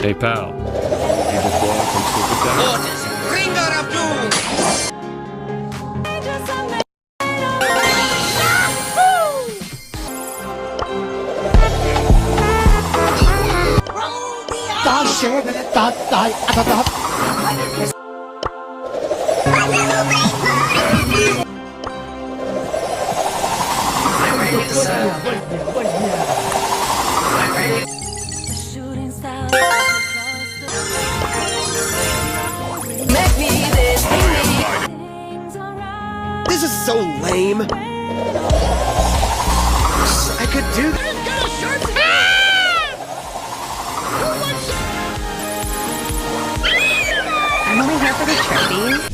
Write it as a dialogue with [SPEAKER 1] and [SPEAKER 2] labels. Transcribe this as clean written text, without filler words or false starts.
[SPEAKER 1] Hey pal, you just want some super down?
[SPEAKER 2] Orders, Bringer of Doom! This is so lame. I could do.
[SPEAKER 3] I'm only here for the trophies.